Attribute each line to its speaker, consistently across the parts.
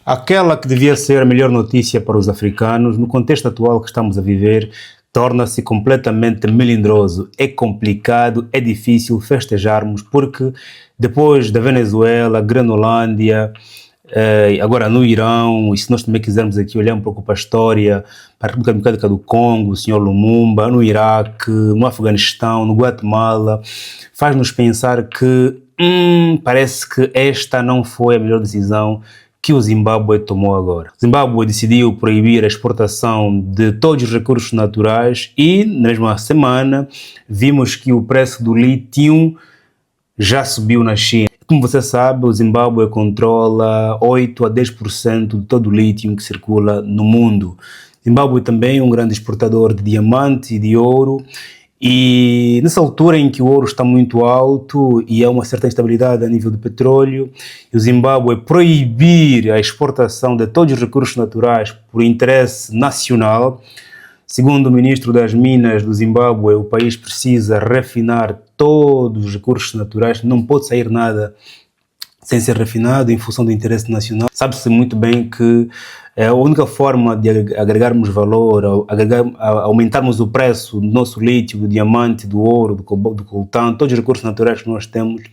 Speaker 1: Aquela que devia ser a melhor notícia para os africanos, no contexto atual que estamos a viver, torna-se completamente melindroso. É complicado, é difícil festejarmos, porque depois da Venezuela, Granolândia, agora no Irão, e se nós também quisermos aqui olhar um pouco para a história, para a República Democrática do Congo, o Sr. Lumumba, no Iraque, no Afeganistão, no Guatemala, faz-nos pensar que parece que esta não foi a melhor decisão que o Zimbábue tomou agora. O Zimbábue decidiu proibir a exportação de todos os recursos naturais e, na mesma semana, vimos que o preço do lítio já subiu na China. Como você sabe, o Zimbábue controla 8 a 10% de todo o lítio que circula no mundo. O Zimbábue também é um grande exportador de diamante e de ouro. E nessa altura em que o ouro está muito alto e há uma certa instabilidade a nível do petróleo, o Zimbábue proibir a exportação de todos os recursos naturais por interesse nacional. Segundo o ministro das Minas do Zimbábue, o país precisa refinar todos os recursos naturais, não pode sair nada sem ser refinado em função do interesse nacional. Sabe-se muito bem que a única forma de agregarmos valor, aumentarmos o preço do nosso lítio, do diamante, do ouro, do coltão, todos os recursos naturais que nós temos,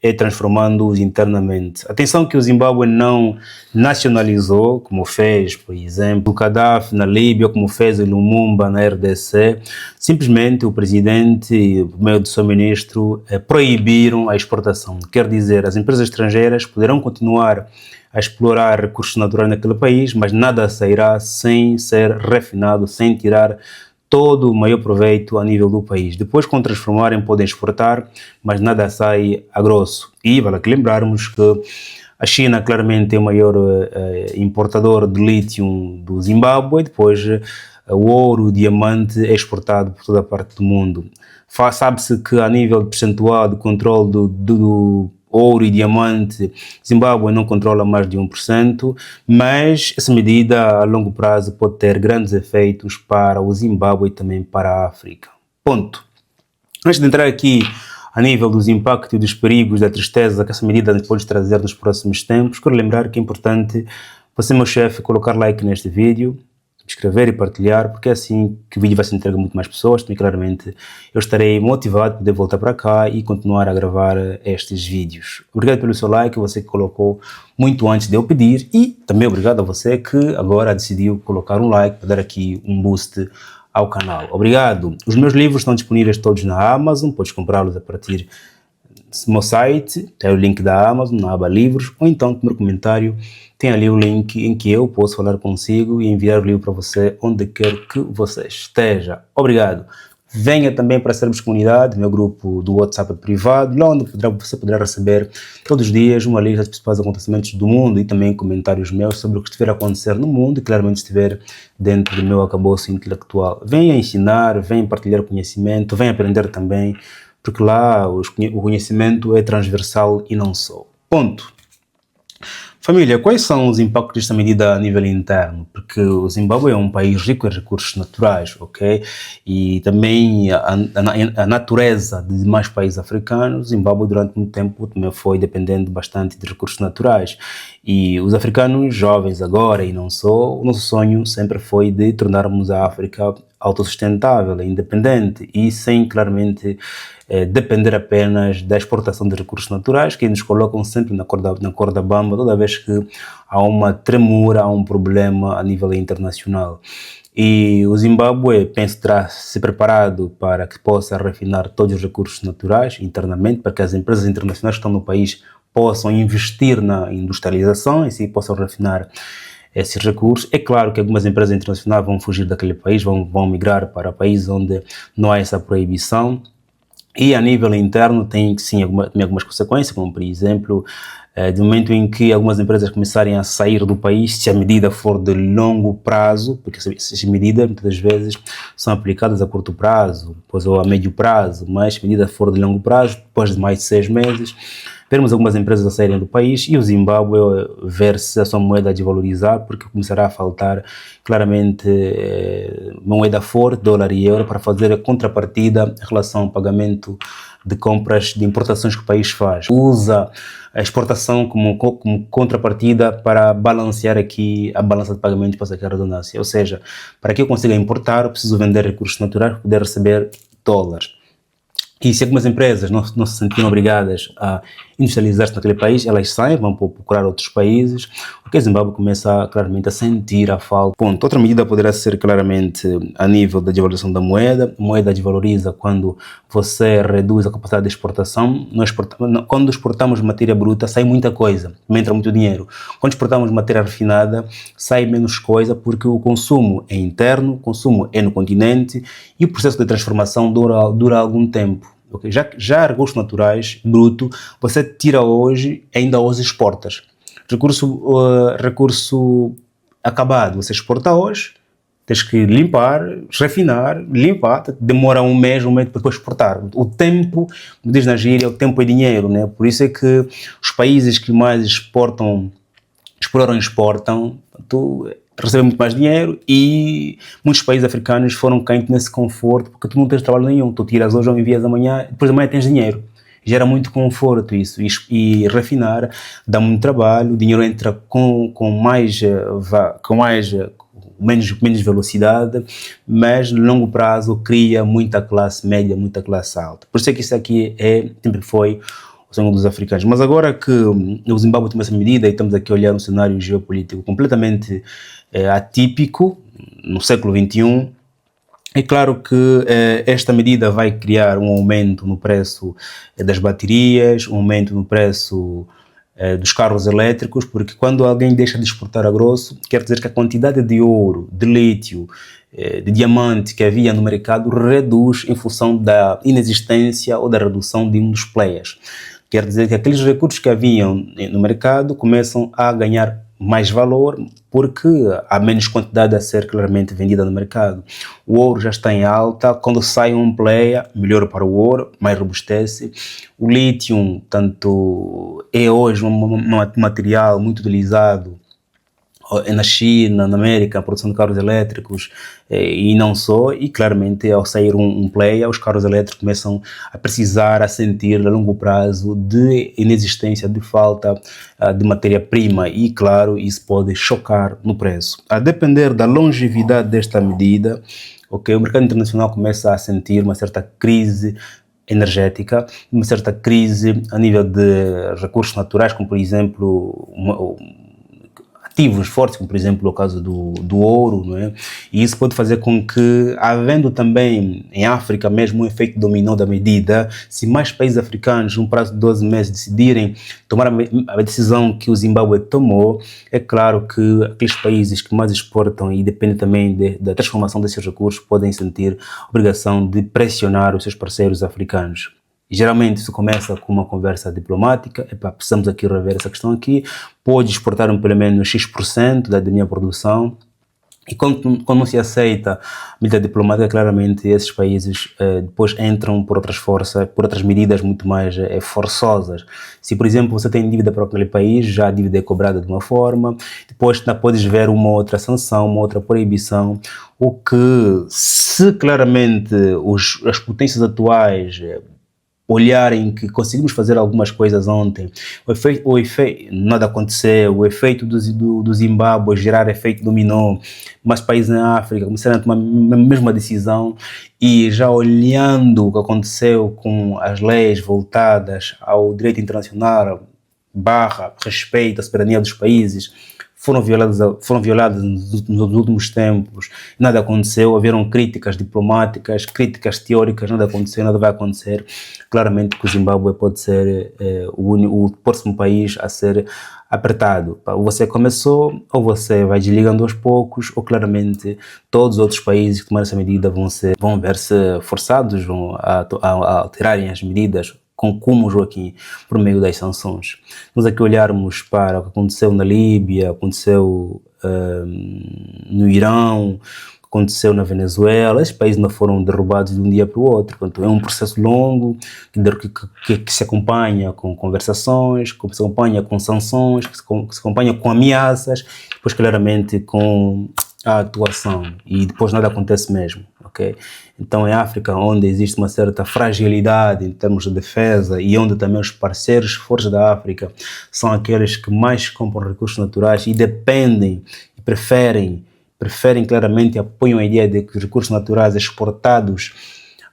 Speaker 1: é transformando-os internamente. Atenção que o Zimbábue não nacionalizou, como fez, por exemplo, o Gaddafi na Líbia, como fez o Lumumba na RDC. Simplesmente o presidente, por meio do seu ministro, proibiram a exportação. Quer dizer, as empresas estrangeiras poderão continuar a explorar recursos naturais naquele país, mas nada sairá sem ser refinado, sem tirar todo o maior proveito a nível do país. Depois, quando transformarem, podem exportar, mas nada sai a grosso. E vale aqui lembrarmos que a China claramente é o maior importador de lítio do Zimbábue, depois o ouro, o diamante é exportado por toda a parte do mundo. Sabe-se que a nível de percentual de controle do ouro e diamante, Zimbábue não controla mais de 1%, mas essa medida a longo prazo pode ter grandes efeitos para o Zimbábue e também para a África. Ponto. Antes de entrar aqui a nível dos impactos e dos perigos, da tristeza que essa medida nos pode trazer nos próximos tempos, quero lembrar que é importante você, meu chefe, colocar like neste vídeo, subscrever e partilhar, porque é assim que o vídeo vai se entregar a muito mais pessoas. Também, claramente, eu estarei motivado a poder voltar para cá e continuar a gravar estes vídeos. Obrigado pelo seu like, você que colocou muito antes de eu pedir, e também obrigado a você que agora decidiu colocar um like para dar aqui um boost ao canal. Obrigado. Os meus livros estão disponíveis todos na Amazon, podes comprá-los a partir do meu site, tem o link da Amazon na aba livros, ou então no meu comentário tem ali o link em que eu posso falar consigo e enviar o livro para você onde quer que você esteja. Obrigado. Venha também para sermos comunidade, meu grupo do WhatsApp privado, lá onde você poderá receber todos os dias uma lista dos principais acontecimentos do mundo e também comentários meus sobre o que estiver a acontecer no mundo e claramente estiver dentro do meu arcabouço intelectual. Venha ensinar, venha partilhar conhecimento, venha aprender também, porque lá o conhecimento é transversal e não só. Ponto. Família, quais são os impactos desta medida a nível interno? Porque o Zimbábue é um país rico em recursos naturais, ok? E também a natureza de demais países africanos, o Zimbábue durante muito tempo também foi dependendo bastante de recursos naturais. E os africanos jovens agora, e não só, o nosso sonho sempre foi de tornarmos a África autossustentável, independente e sem claramente depender apenas da exportação de recursos naturais que nos colocam sempre na corda bamba toda vez que há uma tremura, há um problema a nível internacional. E o Zimbábue, penso, terá se preparado para que possa refinar todos os recursos naturais internamente, para que as empresas internacionais que estão no país possam investir na industrialização e assim possam refinar esses recursos. É claro que algumas empresas internacionais vão fugir daquele país, vão migrar para países onde não há essa proibição. E a nível interno tem sim algumas consequências, como por exemplo, do momento em que algumas empresas começarem a sair do país, se a medida for de longo prazo, porque essas medidas muitas vezes são aplicadas a curto prazo, depois ou a médio prazo, mas se a medida for de longo prazo, depois de mais de 6 meses, vermos algumas empresas a saírem do país e o Zimbábue ver-se a sua moeda a desvalorizar, porque começará a faltar claramente moeda forte, dólar e euro, para fazer a contrapartida em relação ao pagamento de compras de importações que o país faz. Usa a exportação como contrapartida para balancear aqui a balança de pagamento, para sacar a redundância. Ou seja, para que eu consiga importar, eu preciso vender recursos naturais para poder receber dólares. E se algumas empresas não se sentiram obrigadas a industrializar-se naquele país, elas saem, vão procurar outros países, porque o Zimbábue começa claramente a sentir a falta. Ponto. Outra medida poderá ser claramente a nível da desvalorização da moeda. A moeda desvaloriza quando você reduz a capacidade de exportação. Quando exportamos matéria bruta, sai muita coisa, entra muito dinheiro. Quando exportamos matéria refinada, sai menos coisa, porque o consumo é interno, o consumo é no continente e o processo de transformação dura algum tempo. Okay. Já recursos naturais, bruto, você tira hoje e ainda hoje exportas. Recurso acabado, você exporta hoje, tens que limpar, refinar, limpar, demora um mês depois exportar. O tempo, como diz na gíria, o tempo é dinheiro, né? Por isso é que os países que mais exploram e exportam, recebem muito mais dinheiro, e muitos países africanos foram caindo nesse conforto, porque tu não tens trabalho nenhum, tu tiras hoje ou envias amanhã, depois amanhã tens dinheiro. Gera muito conforto isso, e refinar dá muito trabalho, o dinheiro entra com menos velocidade, mas no longo prazo cria muita classe média, muita classe alta. Por isso é que isso aqui sempre foi o sonho dos africanos. Mas agora que o Zimbábue tem essa medida e estamos aqui a olhar um cenário geopolítico completamente atípico no século XXI, é claro que esta medida vai criar um aumento no preço das baterias, um aumento no preço dos carros elétricos, porque quando alguém deixa de exportar a grosso, quer dizer que a quantidade de ouro, de lítio, de diamante que havia no mercado reduz em função da inexistência ou da redução de um dos players. Quer dizer que aqueles recursos que haviam no mercado começam a ganhar mais valor, porque há menos quantidade a ser claramente vendida no mercado. O ouro já está em alta, quando sai um player, melhor para o ouro, mais robustece. O lítio, tanto é hoje um material muito utilizado na China, na América, a produção de carros elétricos, e não só, e claramente ao sair um player, os carros elétricos começam a precisar, a sentir a longo prazo de inexistência, de falta de matéria-prima, e claro, isso pode chocar no preço. A depender da longevidade desta medida, o mercado internacional começa a sentir uma certa crise energética, uma certa crise a nível de recursos naturais, como por exemplo ativos fortes, como por exemplo o caso do ouro, não é? E isso pode fazer com que, havendo também em África mesmo um efeito dominó da medida, se mais países africanos, num prazo de 12 meses, decidirem tomar a decisão que o Zimbábue tomou, é claro que aqueles países que mais exportam e dependem também da transformação desses recursos podem sentir a obrigação de pressionar os seus parceiros africanos. Geralmente isso começa com uma conversa diplomática, precisamos aqui rever essa questão aqui, pode exportar pelo menos X% da minha produção, e quando não se aceita a medida diplomática, claramente esses países depois entram por outras forças, por outras medidas muito mais forçosas. Se, por exemplo, você tem dívida para aquele país, já a dívida é cobrada de uma forma, depois podes ver uma outra sanção, uma outra proibição, o que, se claramente as potências atuais olharem que conseguimos fazer algumas coisas ontem, o efeito nada aconteceu, o efeito do Zimbábue gerar efeito dominó, mais países na África começaram a tomar a mesma decisão, e já olhando o que aconteceu com as leis voltadas ao direito internacional, respeito à soberania dos países, foram violadas nos últimos tempos, nada aconteceu, haveram críticas diplomáticas, críticas teóricas, nada aconteceu, nada vai acontecer. Claramente que o Zimbábue pode ser o próximo país a ser apertado. Ou você começou, ou você vai desligando aos poucos, ou claramente todos os outros países que tomaram essa medida vão ver-se forçados a alterarem as medidas, como Joaquim, por meio das sanções. Nós aqui olharmos para o que aconteceu na Líbia, aconteceu no Irão, aconteceu na Venezuela, esses países não foram derrubados de um dia para o outro. Portanto, é um processo longo que se acompanha com conversações, que se acompanha com sanções, que se acompanha com ameaças, depois claramente com a atuação, e depois nada acontece mesmo, ok? Então, em África, onde existe uma certa fragilidade em termos de defesa e onde também os parceiros fortes da África são aqueles que mais compram recursos naturais e dependem e preferem claramente, apoiam a ideia de que os recursos naturais exportados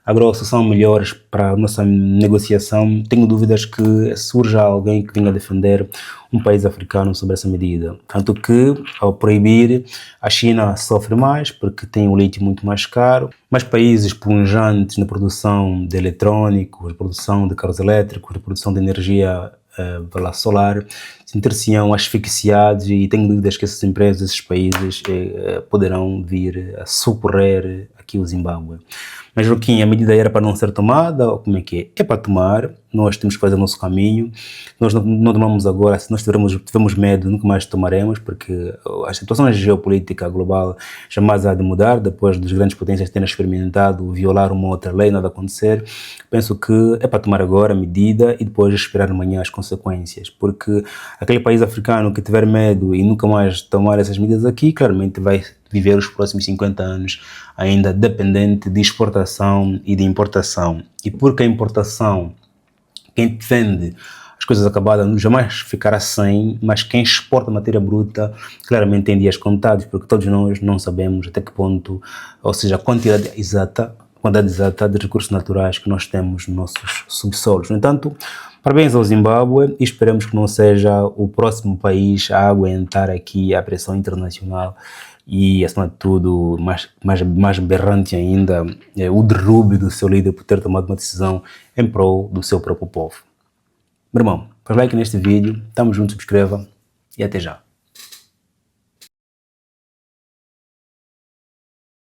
Speaker 1: a grosso são melhores para a nossa negociação. Tenho dúvidas que surja alguém que venha defender um país africano sobre essa medida. Tanto que, ao proibir, a China sofre mais porque tem o leite muito mais caro, mas países punjantes na produção de eletrônicos, na produção de carros elétricos, na produção de energia solar, sentir-se-ão asfixiados, e tenho dúvidas que essas empresas, esses países poderão vir a socorrer aqui o Zimbábue. Mas, Joaquim, a medida era para não ser tomada, ou como é que é? É para tomar, nós temos que fazer o nosso caminho, nós não tomamos agora, se nós tivermos medo, nunca mais tomaremos, porque a situação geopolítica global jamais há de mudar, depois dos grandes potências terem experimentado violar uma outra lei, nada acontecer. Penso que é para tomar agora a medida e depois esperar amanhã as consequências, porque aquele país africano que tiver medo e nunca mais tomar essas medidas aqui, claramente vai viver os próximos 50 anos ainda dependente de exportação e de importação. E porque a importação, quem vende as coisas acabadas jamais ficará sem, mas quem exporta matéria bruta claramente tem dias contados, porque todos nós não sabemos até que ponto, ou seja, a quantidade exata de recursos naturais que nós temos nos nossos subsolos. No entanto, parabéns ao Zimbábue e esperemos que não seja o próximo país a aguentar aqui a pressão internacional e, acima de tudo, mais berrante ainda, o derrube do seu líder por ter tomado uma decisão em prol do seu próprio povo. Meu irmão, faz like neste vídeo, tamo junto, subscreva e até já.